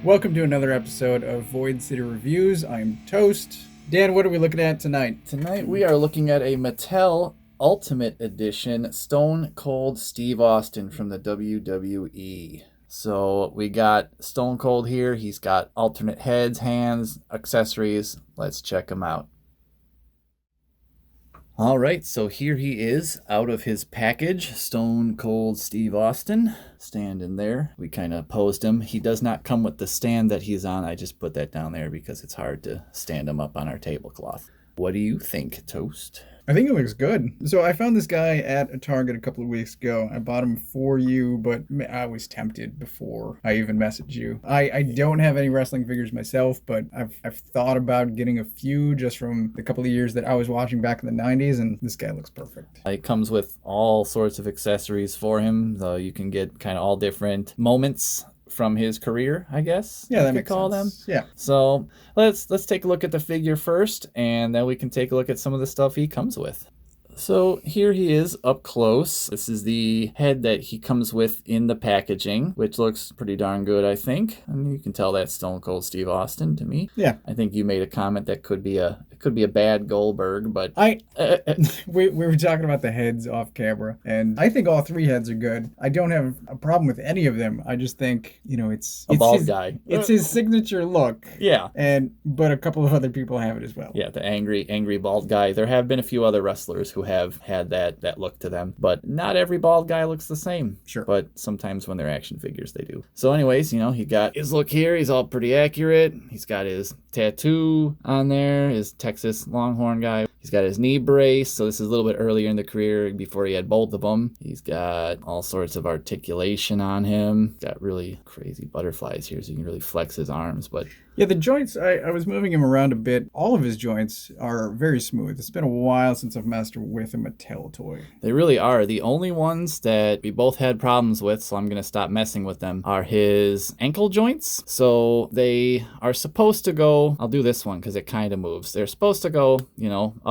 Welcome to another episode of Void City Reviews. I'm Toast. Dan, what are we looking at tonight? Tonight we are looking at a Mattel Ultimate Edition Stone Cold Steve Austin from the WWE. So we got Stone Cold here. He's got alternate heads, hands, accessories. Let's check him out. All right, so here he is out of his package, Stone Cold Steve Austin, standing there. We kind of posed him. He does not come with the stand that he's on. I just put that down there because it's hard to stand him up on our tablecloth. What do you think, Toast? I think it looks good. So I found this guy at a Target a couple of weeks ago. I bought him for you, but I was tempted before I even messaged you. I don't have any wrestling figures myself, but I've thought about getting a few just from the couple of years that I was watching back in the 90s, and this guy looks perfect. It comes with all sorts of accessories for him, though you can get kind of all different moments from his career, I guess. Yeah, that you makes could call sense. them. Yeah. So let's take a look at the figure first, and then we can take a look at some of the stuff he comes with. So here he is up close. This is the head that he comes with in the packaging, which looks pretty darn good, I think. And you can tell that's Stone Cold Steve Austin to me. Yeah. I think you made a comment that could be a bad Goldberg, but we were talking about the heads off camera, and I think all three heads are good. I don't have a problem with any of them. I just think, it's bald guy. It's his signature look. Yeah. But a couple of other people have it as well. Yeah, the angry bald guy. There have been a few other wrestlers who have had that look to them, but not every bald guy looks the same. Sure. But sometimes when they're action figures, they do. So anyways, he got his look here. He's all pretty accurate. He's got his tattoo on there, his Texas Longhorn guy. He's got his knee brace, so this is a little bit earlier in the career before he had both of them. He's got all sorts of articulation on him. Got really crazy butterflies here, so you can really flex his arms. But yeah, the joints, I was moving him around a bit. All of his joints are very smooth. It's been a while since I've messed with a Mattel toy. They really are. The only ones that we both had problems with, so I'm going to stop messing with them, are his ankle joints. So they are supposed to go, I'll do this one because it kind of moves. They're supposed to go,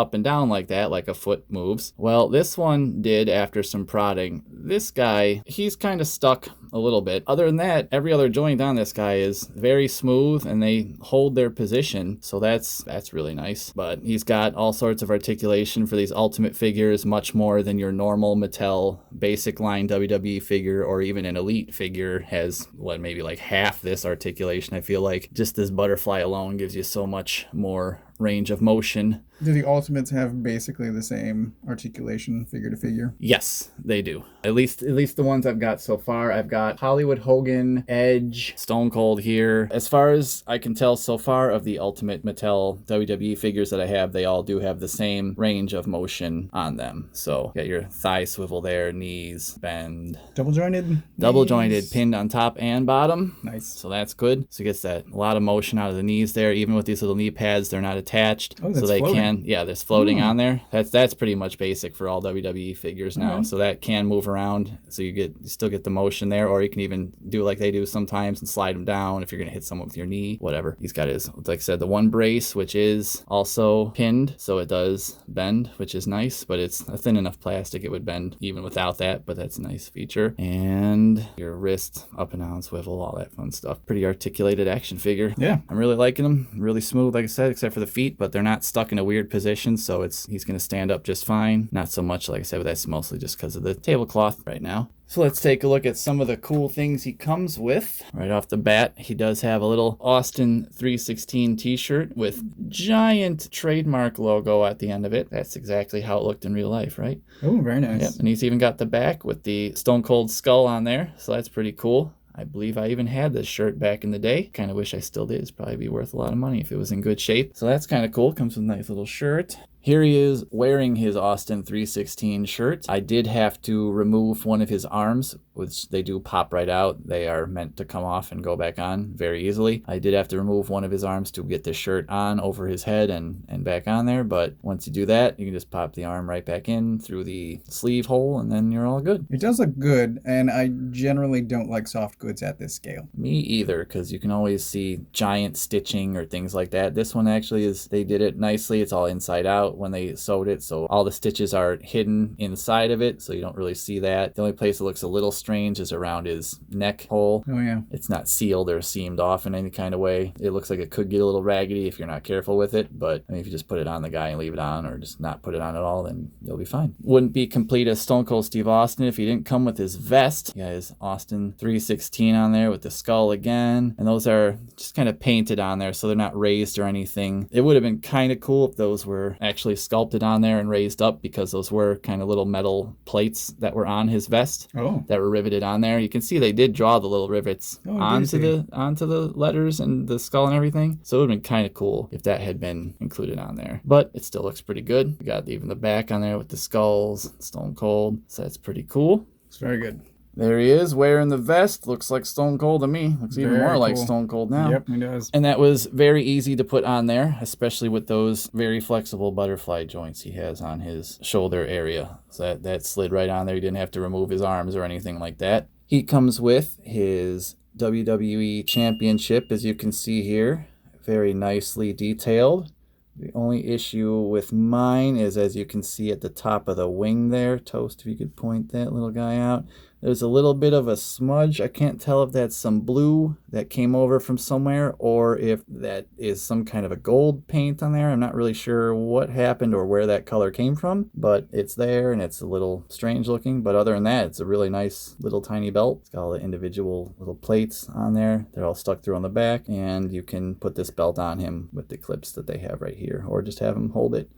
up and down like that, like a foot moves. Well, this one did after some prodding. This guy, he's kind of stuck a little bit. Other than that, every other joint on this guy is very smooth and they hold their position. So that's really nice. But he's got all sorts of articulation for these ultimate figures, much more than your normal Mattel basic line WWE figure or even an elite figure has maybe like half this articulation. I feel like just this butterfly alone gives you so much more range of motion. Do the Ultimates have basically the same articulation figure to figure? Yes, they do. At least the ones I've got so far. I've got Hollywood Hogan, Edge, Stone Cold here. As far as I can tell so far of the Ultimate Mattel WWE figures that I have, they all do have the same range of motion on them. So got your thigh swivel there, knees bend. Double jointed? Double jointed, pinned on top and bottom. Nice. So that's good. So it gets a lot of motion out of the knees there. Even with these little knee pads, they're not attached. Oh, that's so they floating. there's floating on there. That's pretty much basic for all WWE figures now. Alright. So that can move around. So you still get the motion there, or you can even do like they do sometimes and slide them down if you're gonna hit someone with your knee, whatever. He's got his, like I said, the one brace, which is also pinned, so it does bend, which is nice, but it's a thin enough plastic it would bend even without that, but that's a nice feature. And your wrist up and down swivel, all that fun stuff. Pretty articulated action figure. Yeah. I'm really liking them. Really smooth, like I said, except for the feet, but they're not stuck in a weird position, so he's going to stand up just fine. Not so much, like I said, but that's mostly just because of the tablecloth right now. So let's take a look at some of the cool things he comes with. Right off the bat, he does have a little Austin 316 t-shirt with giant trademark logo at the end of it. That's exactly how it looked in real life, right? Oh, very nice. Yep, and he's even got the back with the Stone Cold skull on there, so that's pretty cool. I believe I even had this shirt back in the day. Kind of wish I still did. It's probably be worth a lot of money if it was in good shape. So that's kind of cool. Comes with a nice little shirt. Here he is wearing his Austin 316 shirt. I did have to remove one of his arms, which they do pop right out. They are meant to come off and go back on very easily. I did have to remove one of his arms to get the shirt on over his head and back on there. But once you do that, you can just pop the arm right back in through the sleeve hole and then you're all good. It does look good, and I generally don't like soft goods at this scale. Me either, because you can always see giant stitching or things like that. This one actually they did it nicely. It's all inside out. out when they sewed it, so all the stitches are hidden inside of it, so you don't really see that. The only place it looks a little strange is around his neck hole. Oh, yeah. It's not sealed or seamed off in any kind of way. It looks like it could get a little raggedy if you're not careful with it, but I mean, if you just put it on the guy and leave it on, or just not put it on at all, then you'll be fine. Wouldn't be complete as Stone Cold Steve Austin if he didn't come with his vest. He got his Austin 316 on there with the skull again, and those are just kind of painted on there, so they're not raised or anything. It would have been kind of cool if those were actually sculpted on there and raised up, because those were kind of little metal plates that were on his vest that were riveted on there. You can see they did draw the little rivets onto the letters and the skull and everything, so it would have been kind of cool if that had been included on there. But it still looks pretty good. We got even the back on there with the skulls, Stone Cold, so that's pretty cool. It's very good. There he is wearing the vest. Looks like Stone Cold to me. Looks even more like Stone Cold now. Yep, he does. And that was very easy to put on there, especially with those very flexible butterfly joints he has on his shoulder area. So that slid right on there. He didn't have to remove his arms or anything like that. He comes with his WWE Championship, as you can see here. Very nicely detailed. The only issue with mine is, as you can see at the top of the wing there, Toast, if you could point that little guy out, there's a little bit of a smudge. I can't tell if that's some blue that came over from somewhere or if that is some kind of a gold paint on there. I'm not really sure what happened or where that color came from, but it's there and it's a little strange looking. But other than that, it's a really nice little tiny belt. It's got all the individual little plates on there. They're all stuck through on the back, and you can put this belt on him with the clips that they have right here, or just have him hold it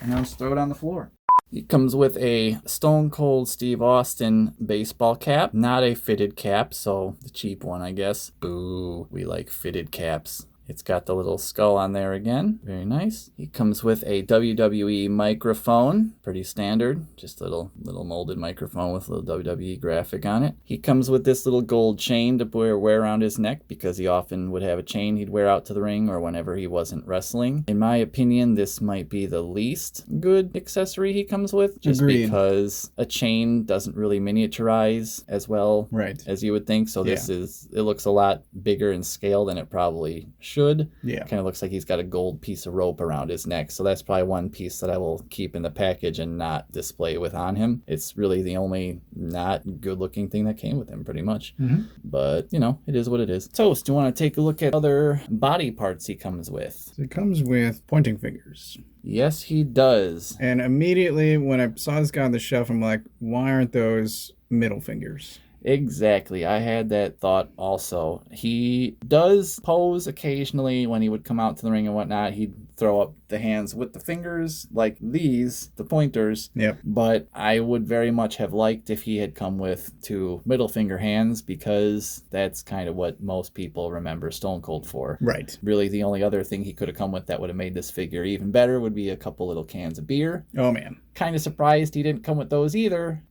and then just throw it on the floor. He comes with a Stone Cold Steve Austin baseball cap, not a fitted cap, so the cheap one, I guess. Boo, we like fitted caps. It's got the little skull on there again. Very nice. He comes with a WWE microphone. Pretty standard. Just a little molded microphone with a little WWE graphic on it. He comes with this little gold chain to wear around his neck, because he often would have a chain he'd wear out to the ring or whenever he wasn't wrestling. In my opinion, this might be the least good accessory he comes with. Just because a chain doesn't really miniaturize as well as you would think. So it looks a lot bigger in scale than it probably should. Yeah. Kind of looks like he's got a gold piece of rope around his neck. So that's probably one piece that I will keep in the package and not display with on him. It's really the only not good looking thing that came with him, pretty much. Mm-hmm. But, it is what it is. Toast, do you want to take a look at other body parts he comes with? So it comes with pointing fingers. Yes, he does. And immediately when I saw this guy on the shelf, I'm like, why aren't those middle fingers? Exactly. I had that thought also. He does pose occasionally when he would come out to the ring and whatnot. He'd throw up the hands with the fingers like these, the pointers. Yep. But I would very much have liked if he had come with two middle finger hands, because that's kind of what most people remember Stone Cold for. Right. Really, the only other thing he could have come with that would have made this figure even better would be a couple little cans of beer. Oh, man. Kind of surprised he didn't come with those either.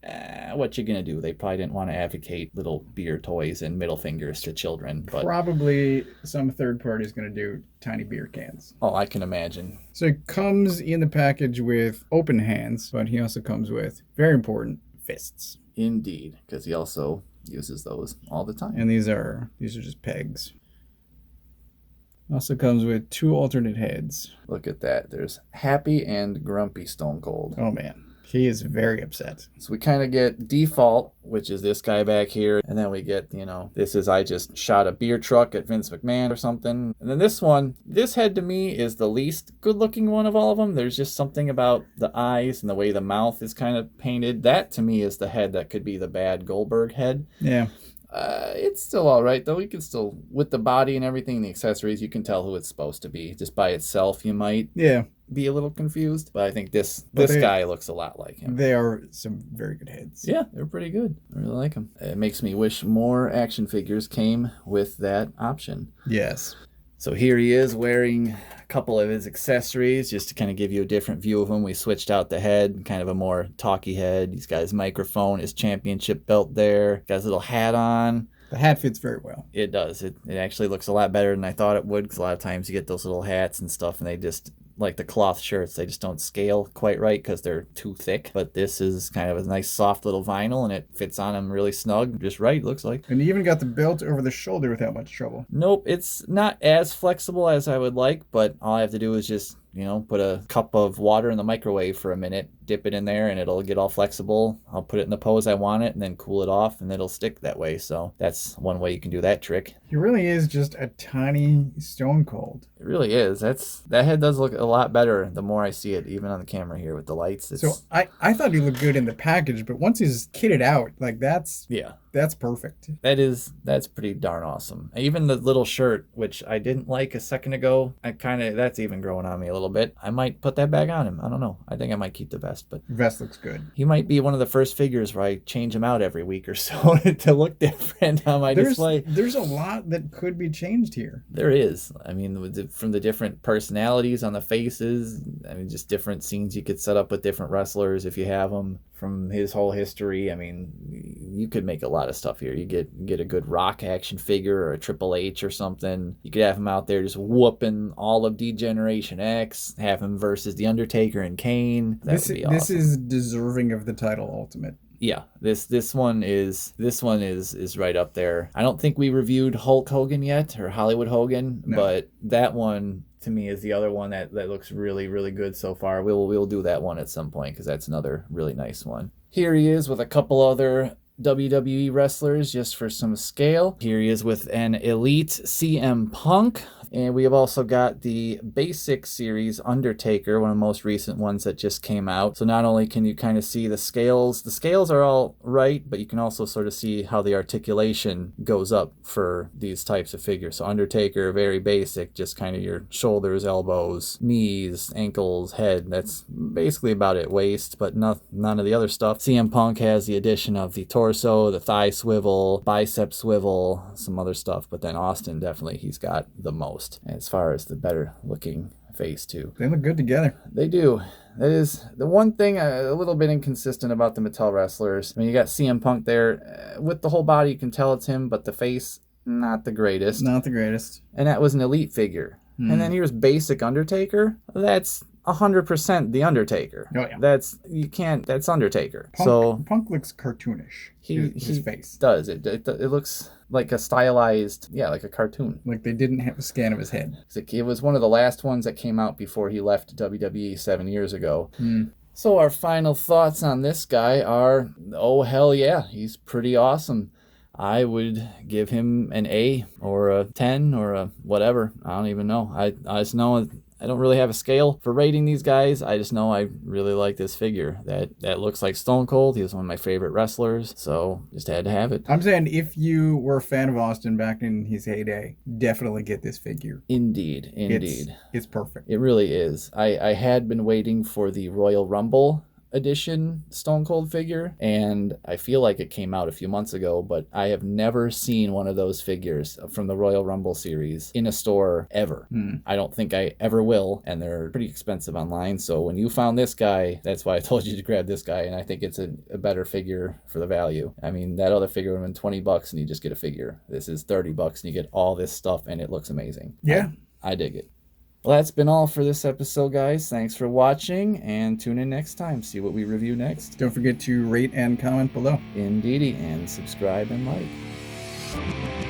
What you gonna do? They probably didn't want to advocate little beer toys and middle fingers to children. But probably some third party is gonna do tiny beer cans. Oh, I can imagine. So it comes in the package with open hands, but he also comes with, very important, fists. Indeed, because he also uses those all the time. And these are just pegs. Also comes with two alternate heads. Look at that. There's happy and grumpy Stone Cold. Oh, man. He is very upset. So we kind of get default, which is this guy back here. And then we get, this is I just shot a beer truck at Vince McMahon or something. And then this head to me is the least good looking one of all of them. There's just something about the eyes and the way the mouth is kind of painted. That to me is the head that could be the bad Goldberg head. Yeah. It's still all right, though. You can still, with the body and everything, the accessories, you can tell who it's supposed to be. Just by itself, you might be a little confused. But I think this guy looks a lot like him. They are some very good heads. Yeah, they're pretty good. I really like them. It makes me wish more action figures came with that option. Yes. So here he is wearing a couple of his accessories just to kind of give you a different view of him. We switched out the head, kind of a more talky head. He's got his microphone, his championship belt there. Got his little hat on. The hat fits very well. It does. It actually looks a lot better than I thought it would, because a lot of times you get those little hats and stuff and they just, like the cloth shirts, they just don't scale quite right because they're too thick. But this is kind of a nice soft little vinyl and it fits on him really snug, just right, looks like. And you even got the belt over the shoulder without much trouble. Nope, it's not as flexible as I would like, but all I have to do is just put a cup of water in the microwave for a minute, dip it in there, and it'll get all flexible. I'll put it in the pose I want it, and then cool it off, and it'll stick that way. So that's one way you can do that trick. He really is just a tiny Stone Cold. It really is. That head does look a lot better the more I see it, even on the camera here with the lights. So I thought he looked good in the package, but once he's kitted out, like that's perfect. That's pretty darn awesome. Even the little shirt, which I didn't like a second ago, that's even growing on me a little bit. I might put that back on him. I don't know. I think I might keep the vest, but Vest looks good. He might be one of the first figures where I change him out every week or so to look different on my display. There's a lot that could be changed here. There is. I mean, from the different personalities on the faces, I mean, just different scenes you could set up with different wrestlers if you have them. From his whole history, I mean, you could make a lot of stuff here. You get a good Rock action figure or a Triple H or something. You could have him out there just whooping all of D-Generation X, have him versus The Undertaker and Kane. That would be awesome. This is deserving of the title Ultimate. Yeah, this one is right up there. I don't think we reviewed Hulk Hogan yet, or Hollywood Hogan, no. But that one to me is the other one that looks really, really good so far. We'll do that one at some point because that's another really nice one. Here he is with a couple other WWE wrestlers just for some scale. Here he is with an Elite CM Punk. And we have also got the Basic Series Undertaker, one of the most recent ones that just came out. So not only can you kind of see the scales are all right, but you can also sort of see how the articulation goes up for these types of figures. So Undertaker, very basic, just kind of your shoulders, elbows, knees, ankles, head. That's basically about it. Waist, but none of the other stuff. CM Punk has the addition of the torso, the thigh swivel, bicep swivel, some other stuff. But then Austin, definitely, he's got the most as far as the better looking face too. They look good together. They do. That is the one thing a little bit inconsistent about the Mattel wrestlers. I mean, you got CM Punk there with the whole body, you can tell it's him, but the face, not the greatest. Not the greatest. And that was an Elite figure. And then here's Basic Undertaker. That's 100% the Undertaker. Oh yeah. That's Undertaker. Punk looks cartoonish. His face does. It looks like a stylized, like a cartoon. Like they didn't have a scan of his head. It was one of the last ones that came out before he left WWE 7 years ago. So our final thoughts on this guy are, oh hell yeah, he's pretty awesome. I would give him an A or a 10 or a whatever. I don't even know. I just know I don't really have a scale for rating these guys. I just know I really like this figure. That looks like Stone Cold. He was one of my favorite wrestlers, so just had to have it. I'm saying if you were a fan of Austin back in his heyday, definitely get this figure. Indeed. It's perfect. It really is. I had been waiting for the Royal Rumble edition Stone Cold figure, and I feel like it came out a few months ago, but I have never seen one of those figures from the Royal Rumble series in a store ever. I don't think I ever will, and they're pretty expensive online. So when you found this guy, that's why I told you to grab this guy, and I think it's a better figure for the value. I mean, that other figure would have been $20 and you just get a figure. This is $30 and you get all this stuff, and it looks amazing. Yeah. I dig it. Well, that's been all for this episode, guys. Thanks for watching, and tune in next time. See what we review next. Don't forget to rate and comment below. Indeedy, and subscribe and like.